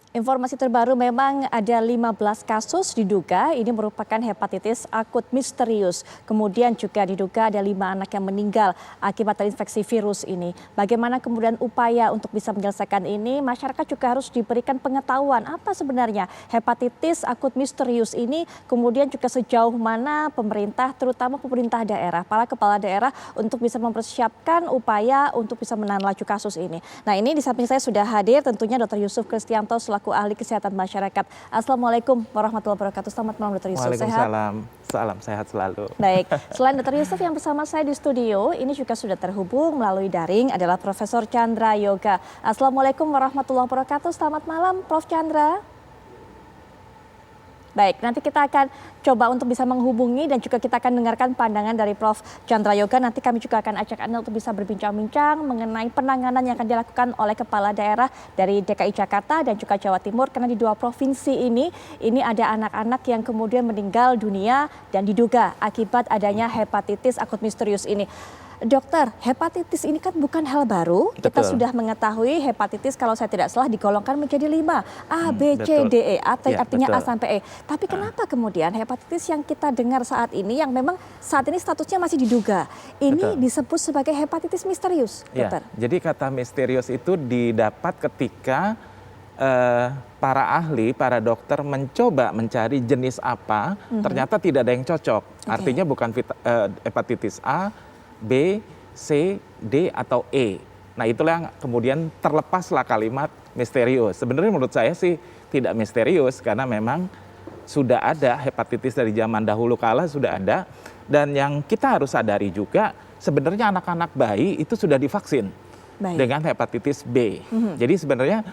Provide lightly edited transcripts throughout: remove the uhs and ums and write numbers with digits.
Informasi terbaru memang ada 15 kasus diduga ini merupakan hepatitis akut misterius. Kemudian juga diduga ada 5 anak yang meninggal akibat terinfeksi virus ini. Bagaimana kemudian upaya untuk bisa menyelesaikan ini? Masyarakat juga harus diberikan pengetahuan apa sebenarnya hepatitis akut misterius ini. Kemudian juga sejauh mana pemerintah, terutama pemerintah daerah, para kepala daerah untuk bisa mempersiapkan upaya untuk bisa menahan laju kasus ini. Nah, ini di samping saya sudah hadir tentunya Dr. Yusuf Kristianto selaku ahli kesehatan masyarakat. Assalamualaikum warahmatullahi wabarakatuh. Selamat malam Dr. Yusuf. Waalaikumsalam. Salam sehat selalu. Baik, selain Dr. Yusuf yang bersama saya di studio, ini juga sudah terhubung melalui daring adalah Profesor Chandra Yoga. Assalamualaikum warahmatullahi wabarakatuh. Selamat malam Prof. Chandra. Baik, nanti kita akan coba untuk bisa menghubungi dan juga kita akan dengarkan pandangan dari Prof. Chandra Yoga. Nanti kami juga akan ajak Anda untuk bisa berbincang-bincang mengenai penanganan yang akan dilakukan oleh kepala daerah dari DKI Jakarta dan juga Jawa Timur. Karena di 2 provinsi ini ada anak-anak yang kemudian meninggal dunia dan diduga akibat adanya hepatitis akut misterius ini. Dokter, hepatitis ini kan bukan hal baru. Betul. Kita sudah mengetahui hepatitis kalau saya tidak salah digolongkan menjadi 5. A, B, C, D, E. Artinya A sampai E. Tapi kenapa kemudian hepatitis yang kita dengar saat ini yang memang saat ini statusnya masih diduga. Ini disebut sebagai hepatitis misterius, dokter? Ya, jadi kata misterius itu didapat ketika para ahli, para dokter mencoba mencari jenis apa, ternyata tidak ada yang cocok. Artinya bukan hepatitis A, B, C, D, atau E. Nah, itulah yang kemudian terlepaslah kalimat misterius. Sebenarnya menurut saya sih tidak misterius karena memang sudah ada hepatitis dari zaman dahulu kala sudah ada. Dan yang kita harus sadari juga sebenarnya anak-anak bayi itu sudah divaksin dengan hepatitis B. Jadi sebenarnya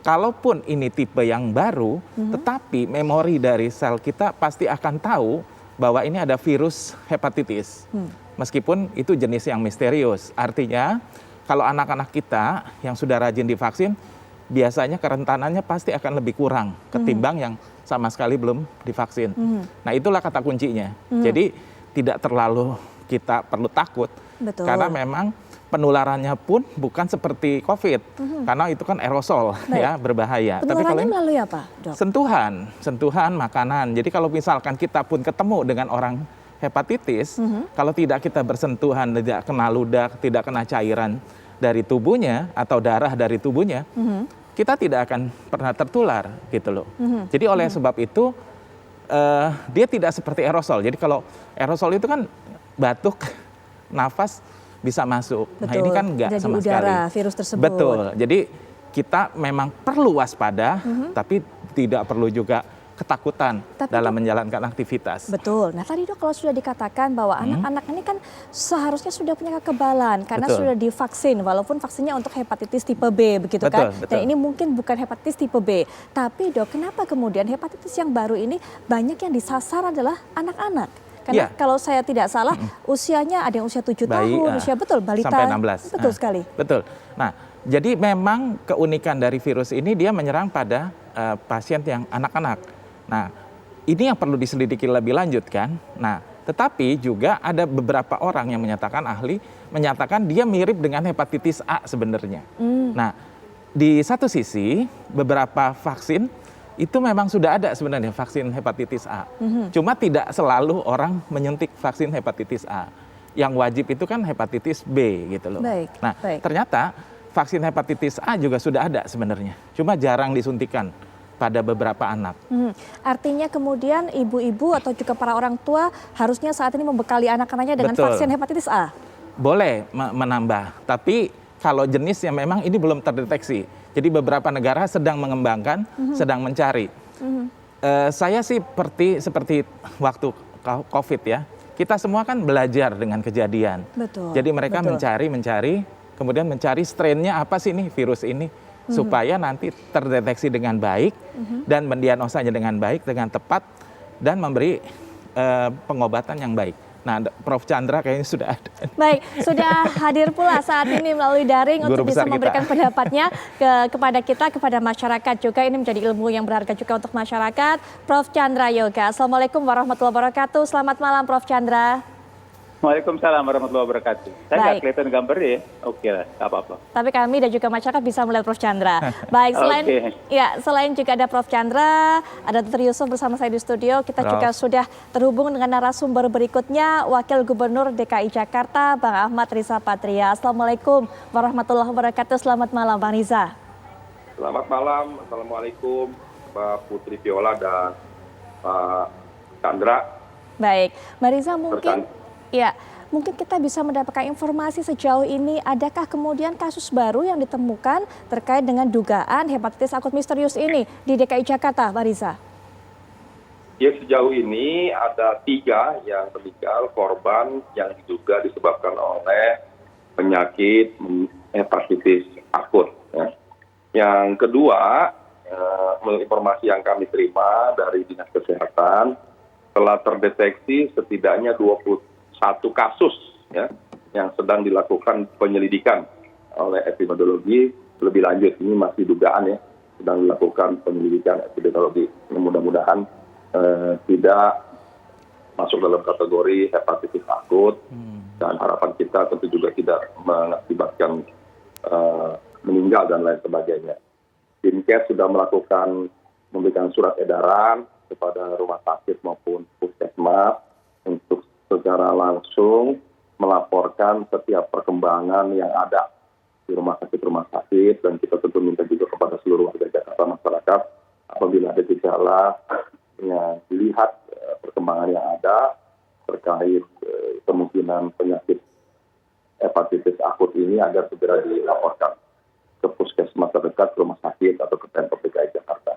kalaupun ini tipe yang baru, tetapi memori dari sel kita pasti akan tahu bahwa ini ada virus hepatitis. Meskipun itu jenis yang misterius. Artinya kalau anak-anak kita yang sudah rajin divaksin, biasanya kerentanannya pasti akan lebih kurang ketimbang yang sama sekali belum divaksin. Nah, itulah kata kuncinya. Jadi tidak terlalu kita perlu takut. Betul. Karena memang penularannya pun bukan seperti COVID. Karena itu kan aerosol, ya, berbahaya. Penularannya tapi kalau melalui apa, Dok? Sentuhan makanan. Jadi kalau misalkan kita pun ketemu dengan orang hepatitis, kalau tidak kita bersentuhan, tidak kena ludah, tidak kena cairan dari tubuhnya atau darah dari tubuhnya, kita tidak akan pernah tertular, gitu loh. Jadi oleh sebab itu dia tidak seperti aerosol. Jadi kalau aerosol itu kan batuk, nafas bisa masuk. Betul. Nah, ini kan enggak sama sekali. Udara, virus tersebut. Betul. Jadi kita memang perlu waspada, tapi tidak perlu juga ketakutan dalam menjalankan aktivitas. Betul. Nah, tadi Dok kalau sudah dikatakan bahwa anak-anak ini kan seharusnya sudah punya kekebalan karena sudah divaksin, walaupun vaksinnya untuk hepatitis tipe B, begitu kan? Dan ini mungkin bukan hepatitis tipe B. Tapi Dok, kenapa kemudian hepatitis yang baru ini banyak yang disasar adalah anak-anak? Karena kalau saya tidak salah, usianya ada yang usia 7 tahun, usia balita. Sampai 16. Betul sekali. Betul. Nah, jadi memang keunikan dari virus ini dia menyerang pada pasien yang anak-anak. Nah, ini yang perlu diselidiki lebih lanjut kan. Nah, tetapi juga ada beberapa orang yang menyatakan dia mirip dengan hepatitis A sebenarnya. Nah, di satu sisi beberapa vaksin itu memang sudah ada sebenarnya vaksin hepatitis A. Cuma tidak selalu orang menyuntik vaksin hepatitis A. Yang wajib itu kan hepatitis B gitu loh. Nah, ternyata vaksin hepatitis A juga sudah ada sebenarnya. Cuma jarang disuntikan pada beberapa anak. Artinya kemudian ibu-ibu atau juga para orang tua harusnya saat ini membekali anak-anaknya dengan vaksin hepatitis A? Boleh menambah, tapi kalau jenisnya memang ini belum terdeteksi. Jadi beberapa negara sedang mengembangkan, sedang mencari. Saya sih seperti waktu COVID ya, kita semua kan belajar dengan kejadian. Jadi mereka mencari, kemudian mencari strainnya apa sih nih virus ini, supaya nanti terdeteksi dengan baik dan mendiagnosanya dengan baik, dengan tepat, dan memberi pengobatan yang baik. Nah, Prof. Chandra kayaknya sudah ada. Baik, sudah hadir pula saat ini melalui daring untuk bisa memberikan pendapatnya kepada masyarakat juga. Ini menjadi ilmu yang berharga juga untuk masyarakat. Prof. Chandra Yoga, Assalamualaikum warahmatullahi wabarakatuh. Selamat malam Prof. Chandra. Waalaikumsalam warahmatullahi wabarakatuh. Saya nggak Baik. kelihatan gambarnya ya? Oke lah, nggak apa-apa. Tapi kami dan juga masyarakat bisa melihat Prof. Chandra. Baik, Oke. selain juga ada Prof. Chandra, ada Dr. Yusuf bersama saya di studio. Kita Prof. juga sudah terhubung dengan narasumber berikutnya, Wakil Gubernur DKI Jakarta, Bang Ahmad Riza Patria. Assalamualaikum warahmatullahi wabarakatuh. Selamat malam, Bang Riza. Selamat malam, Assalamualaikum Mbak Putri Viola dan Pak Chandra. Baik, Mbak Riza mungkin kita bisa mendapatkan informasi sejauh ini, adakah kemudian kasus baru yang ditemukan terkait dengan dugaan hepatitis akut misterius ini di DKI Jakarta, Mbak Riza? Ya, sejauh ini ada 3 yang meninggal korban yang diduga disebabkan oleh penyakit hepatitis akut. Ya. Yang kedua, menurut informasi yang kami terima dari Dinas Kesehatan, telah terdeteksi setidaknya 21 kasus ya, yang sedang dilakukan penyelidikan oleh epidemiologi lebih lanjut. Ini masih dugaan ya, sedang dilakukan penyelidikan epidemiologi. Mudah-mudahan tidak masuk dalam kategori hepatitis akut, dan harapan kita tentu juga tidak mengakibatkan meninggal dan lain sebagainya. Dinkes sudah memberikan surat edaran kepada rumah sakit maupun puskesmas untuk secara langsung melaporkan setiap perkembangan yang ada di rumah sakit, dan kita tentu minta juga kepada seluruh warga Jakarta, masyarakat, apabila ada gejala yang dilihat perkembangan yang ada terkait kemungkinan penyakit hepatitis akut ini, agar segera dilaporkan ke puskesmas terdekat, rumah sakit, atau ke Pemprov DKI Jakarta.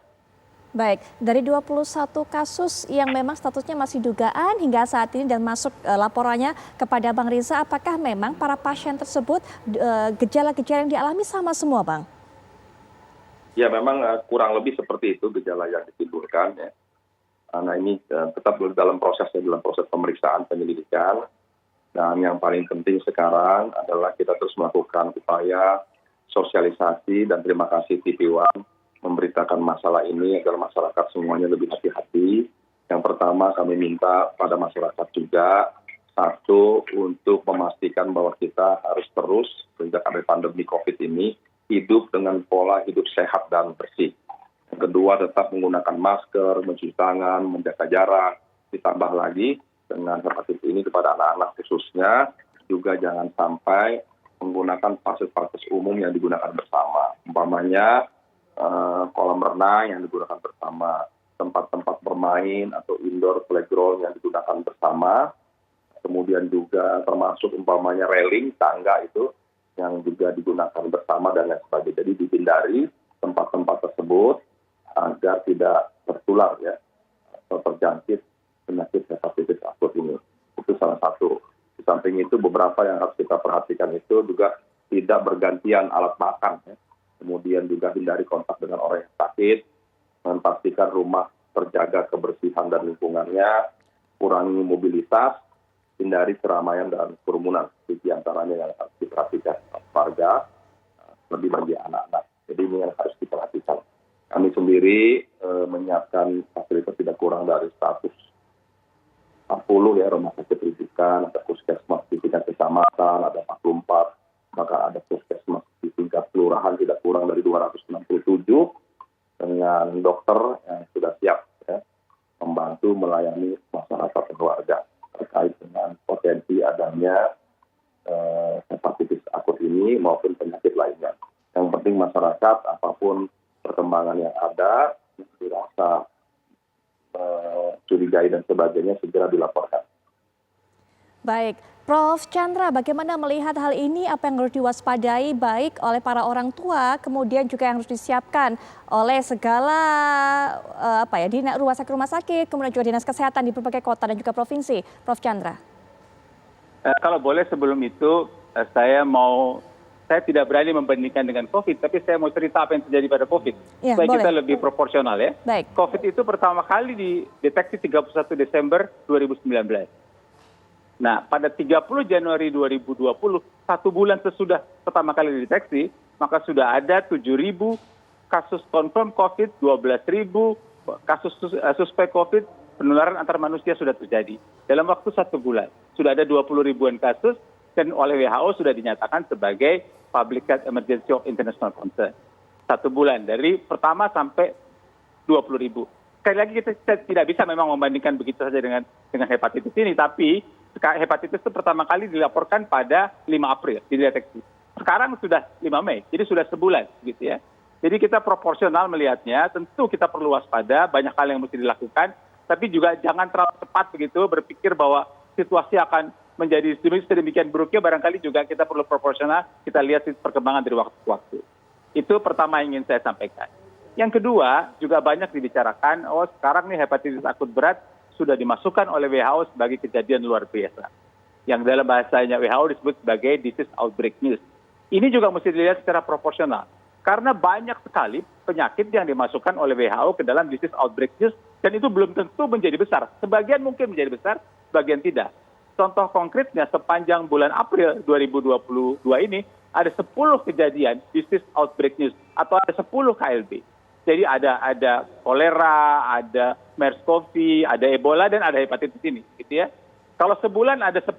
Baik, dari 21 kasus yang memang statusnya masih dugaan hingga saat ini dan masuk laporannya kepada Bang Riza, apakah memang para pasien tersebut gejala-gejala yang dialami sama semua, Bang? Ya, memang kurang lebih seperti itu gejala yang ditimbulkan ya. Nah, ini tetap dalam proses pemeriksaan penyelidikan, dan yang paling penting sekarang adalah kita terus melakukan upaya sosialisasi, dan terima kasih TV One memberitakan masalah ini agar masyarakat semuanya lebih hati-hati. Yang pertama, kami minta pada masyarakat juga, satu, untuk memastikan bahwa kita harus terus sejak ada pandemi COVID ini hidup dengan pola hidup sehat dan bersih. Yang kedua, tetap menggunakan masker, mencuci tangan, menjaga jarak. Ditambah lagi dengan hepatitis ini kepada anak-anak khususnya, juga jangan sampai menggunakan fasilitas umum yang digunakan bersama. Umpamanya kolam renang yang digunakan bersama, tempat-tempat bermain atau indoor playground yang digunakan bersama, kemudian juga termasuk umpamanya railing, tangga itu yang juga digunakan bersama dan lain sebagainya. Jadi dihindari tempat-tempat tersebut agar tidak tertular ya, atau terjangkit penyakit hepatitis akut ini. Itu salah satu. Di samping itu, beberapa yang harus kita perhatikan itu juga tidak bergantian alat makan ya. Kemudian juga hindari kontak dengan orang yang sakit, memastikan rumah terjaga kebersihan dan lingkungannya, kurangi mobilitas, hindari keramaian dan kerumunan. Di antaranya yang harus diperhatikan warga, lebih bagi anak-anak. Jadi ini yang harus diperhatikan. Kami sendiri menyiapkan fasilitas tidak kurang dari 140 ya, rumah sakit rujukan, ada puskesmas di tingkat kecamatan, ada 44, maka ada puskesmas di tingkat kelurahan tidak kurang dari 267 dengan dokter yang sudah siap ya, membantu melayani masyarakat dan warga terkait dengan potensi adanya hepatitis akut ini maupun penyakit lainnya. Yang penting masyarakat, apapun perkembangan yang ada, dirasa curigai dan sebagainya, segera dilaporkan. Baik, Prof. Chandra, bagaimana melihat hal ini? Apa yang harus diwaspadai baik oleh para orang tua, kemudian juga yang harus disiapkan oleh segala rumah sakit, kemudian juga dinas kesehatan di berbagai kota dan juga provinsi, Prof. Chandra? Kalau boleh sebelum itu, saya tidak berani membandingkan dengan COVID, tapi saya mau cerita apa yang terjadi pada COVID. Ya, supaya boleh. kita lebih proporsional ya. Baik. COVID itu pertama kali dideteksi 31 Desember 2019. Nah, pada 30 Januari 2020, 1 bulan sesudah pertama kali dideteksi, maka sudah ada 7.000 kasus confirm COVID, 12.000 kasus suspek COVID, penularan antar manusia sudah terjadi dalam waktu 1 bulan. sudah ada 20 ribuan kasus dan oleh WHO sudah dinyatakan sebagai public health emergency of international concern. 1 bulan dari pertama sampai 20 ribu. Sekali lagi kita tidak bisa memang membandingkan begitu saja dengan hepatitis ini, tapi hepatitis itu pertama kali dilaporkan pada 5 April dideteksi. Sekarang sudah 5 Mei, jadi sudah sebulan gitu ya. Jadi kita proporsional melihatnya, tentu kita perlu waspada, banyak hal yang mesti dilakukan, tapi juga jangan terlalu cepat begitu berpikir bahwa situasi akan menjadi sedemikian buruknya, barangkali juga kita perlu proporsional, kita lihat perkembangan dari waktu ke waktu. Itu pertama yang ingin saya sampaikan. Yang kedua, juga banyak dibicarakan, sekarang nih hepatitis akut berat sudah dimasukkan oleh WHO sebagai kejadian luar biasa. Yang dalam bahasanya WHO disebut sebagai disease outbreak news. Ini juga mesti dilihat secara proporsional. Karena banyak sekali penyakit yang dimasukkan oleh WHO ke dalam disease outbreak news, dan itu belum tentu menjadi besar. Sebagian mungkin menjadi besar, sebagian tidak. Contoh konkretnya sepanjang bulan April 2022 ini ada 10 kejadian disease outbreak news atau ada 10 KLB. Jadi ada kolera, ada MERS-CoV, ada Ebola dan ada hepatitis ini, gitu ya. Kalau sebulan ada 10,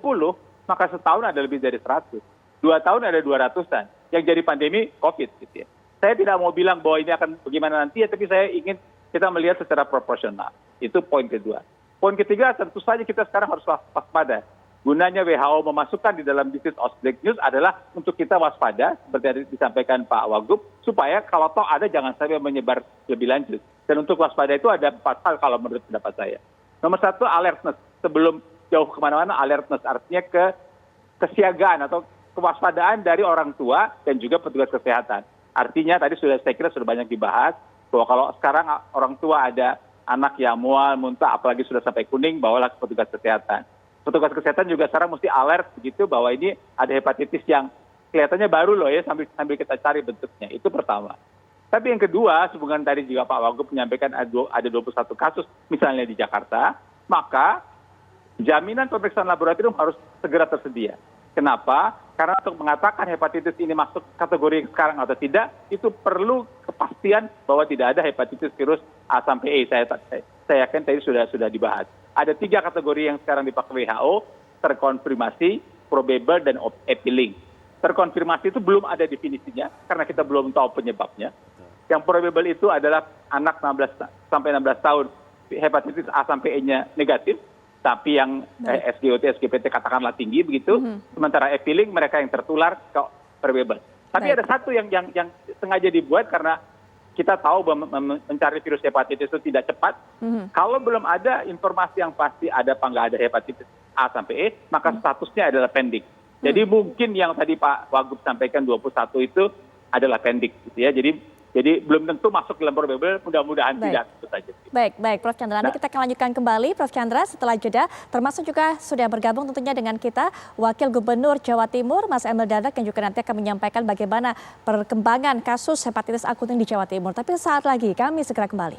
maka setahun ada lebih dari 100. 2 tahun ada 200-an. Yang jadi pandemi COVID, gitu ya. Saya tidak mau bilang bahwa ini akan bagaimana nanti ya, tapi saya ingin kita melihat secara proporsional. Itu poin kedua. Poin ketiga, tentu saja kita sekarang harus waspada. Gunanya WHO memasukkan di dalam disease outbreak news adalah untuk kita waspada, seperti yang disampaikan Pak Wagub, supaya kalau toh ada jangan sampai menyebar lebih lanjut. Dan untuk waspada itu ada 4 hal kalau menurut pendapat saya. Nomor 1, alertness. Sebelum jauh kemana-mana, alertness artinya kesiagaan atau kewaspadaan dari orang tua dan juga petugas kesehatan. Artinya tadi saya kira sudah banyak dibahas, bahwa kalau sekarang orang tua ada anak yang mual, muntah, apalagi sudah sampai kuning, bawalah ke petugas kesehatan. Petugas kesehatan juga sekarang mesti alert begitu bahwa ini ada hepatitis yang kelihatannya baru loh ya, sambil kita cari bentuknya. Itu pertama. Tapi yang kedua, hubungan tadi juga Pak Wagub menyampaikan ada 21 kasus misalnya di Jakarta, maka jaminan pemeriksaan laboratorium harus segera tersedia. Kenapa? Karena untuk mengatakan hepatitis ini masuk kategori sekarang atau tidak, itu perlu kepastian bahwa tidak ada hepatitis virus A sampai E. Saya yakin tadi sudah dibahas. Ada 3 kategori yang sekarang dipakai WHO, terkonfirmasi, probable, dan appealing. Terkonfirmasi itu belum ada definisinya, karena kita belum tahu penyebabnya. Yang probable itu adalah anak 16 sampai 16 tahun, hepatitis A sampai E-nya negatif, tapi yang SGOT, SGPT katakanlah tinggi begitu. Sementara appealing mereka yang tertular ke probable. Tapi ada satu yang sengaja dibuat karena kita tahu bahwa mencari virus hepatitis itu tidak cepat. Kalau belum ada informasi yang pasti ada apa nggak ada hepatitis A sampai E, maka statusnya adalah pending. Jadi mungkin yang tadi Pak Wagub sampaikan 21 itu adalah pending, gitu ya. Jadi belum tentu masuk dalam probable, mudah-mudahan tidak. Itu saja. Baik, Prof. Chandra. Nanti kita akan lanjutkan kembali, Prof. Chandra, setelah jeda. Termasuk juga sudah bergabung tentunya dengan kita Wakil Gubernur Jawa Timur, Mas Emil Dardak, yang juga nanti akan menyampaikan bagaimana perkembangan kasus hepatitis akut di Jawa Timur. Tapi saat lagi kami segera kembali.